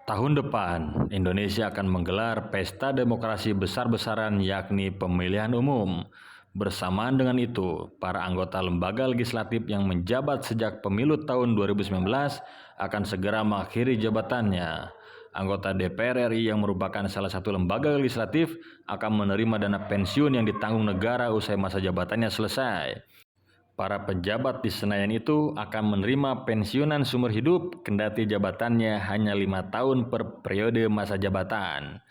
Tahun depan, Indonesia akan menggelar pesta demokrasi besar-besaran yakni pemilihan umum. Bersamaan dengan itu, para anggota lembaga legislatif yang menjabat sejak pemilu tahun 2019 akan segera mengakhiri jabatannya. Anggota DPR RI yang merupakan salah satu lembaga legislatif akan menerima dana pensiun yang ditanggung negara usai masa jabatannya selesai. Para pejabat di Senayan itu akan menerima pensiunan seumur hidup kendati jabatannya hanya 5 tahun per periode masa jabatan.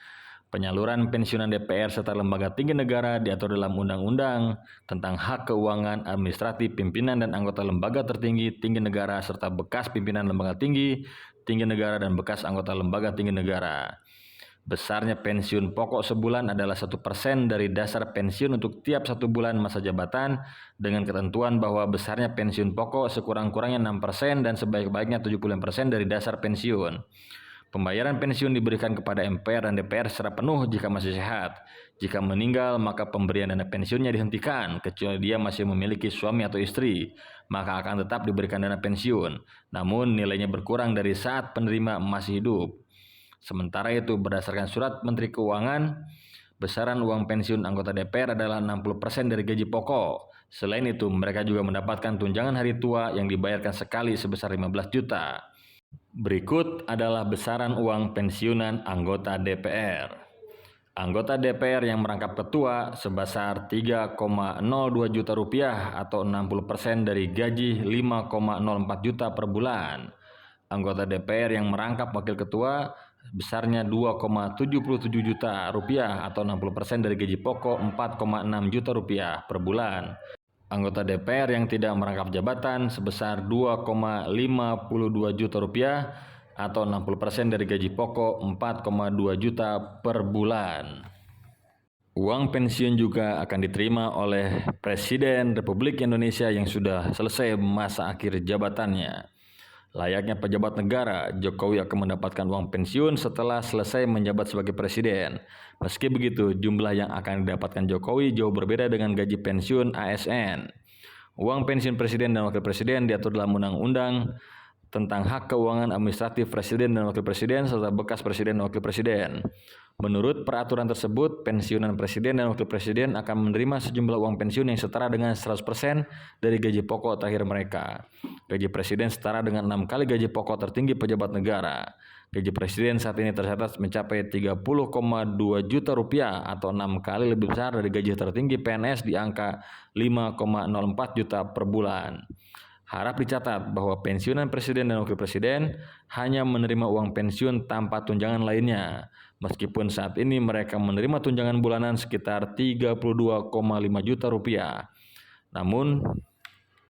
Penyaluran pensiunan DPR serta lembaga tinggi negara diatur dalam Undang-Undang tentang Hak Keuangan Administratif Pimpinan dan Anggota Lembaga Tertinggi Tinggi Negara serta bekas pimpinan lembaga tinggi negara dan bekas anggota lembaga tinggi negara. Besarnya pensiun pokok sebulan adalah 1% dari dasar pensiun untuk tiap 1 bulan masa jabatan dengan ketentuan bahwa besarnya pensiun pokok sekurang-kurangnya 6% dan sebaik-baiknya 75% dari dasar pensiun. Pembayaran pensiun diberikan kepada MPR dan DPR secara penuh jika masih sehat. Jika meninggal, maka pemberian dana pensiunnya dihentikan, kecuali dia masih memiliki suami atau istri, maka akan tetap diberikan dana pensiun, namun nilainya berkurang dari saat penerima masih hidup. Sementara itu, berdasarkan surat Menteri Keuangan, besaran uang pensiun anggota DPR adalah 60% dari gaji pokok. Selain itu, mereka juga mendapatkan tunjangan hari tua yang dibayarkan sekali sebesar 15 juta. Berikut adalah besaran uang pensiunan anggota DPR. Anggota DPR yang merangkap ketua sebesar 3,02 juta rupiah atau 60% dari gaji 5,04 juta per bulan. Anggota DPR yang merangkap wakil ketua besarnya 2,77 juta rupiah atau 60% dari gaji pokok 4,6 juta rupiah per bulan. Anggota DPR yang tidak merangkap jabatan sebesar 2,52 juta rupiah atau 60% dari gaji pokok 4,2 juta per bulan. Uang pensiun juga akan diterima oleh Presiden Republik Indonesia yang sudah selesai masa akhir jabatannya. Layaknya pejabat negara, Jokowi akan mendapatkan uang pensiun setelah selesai menjabat sebagai presiden. Meski begitu, jumlah yang akan didapatkan Jokowi jauh berbeda dengan gaji pensiun ASN. Uang pensiun presiden dan wakil presiden diatur dalam Undang-Undang tentang Hak Keuangan Administratif Presiden dan Wakil Presiden serta bekas presiden dan wakil presiden. Menurut peraturan tersebut, pensiunan presiden dan wakil presiden akan menerima sejumlah uang pensiun yang setara dengan 100% dari gaji pokok terakhir mereka. Gaji presiden setara dengan 6 kali gaji pokok tertinggi pejabat negara. Gaji presiden saat ini tercatat mencapai 30,2 juta rupiah atau 6 kali lebih besar dari gaji tertinggi PNS di angka 5,04 juta per bulan. Harap dicatat bahwa pensiunan presiden dan wakil presiden hanya menerima uang pensiun tanpa tunjangan lainnya. Meskipun saat ini mereka menerima tunjangan bulanan sekitar 32,5 juta rupiah. Namun,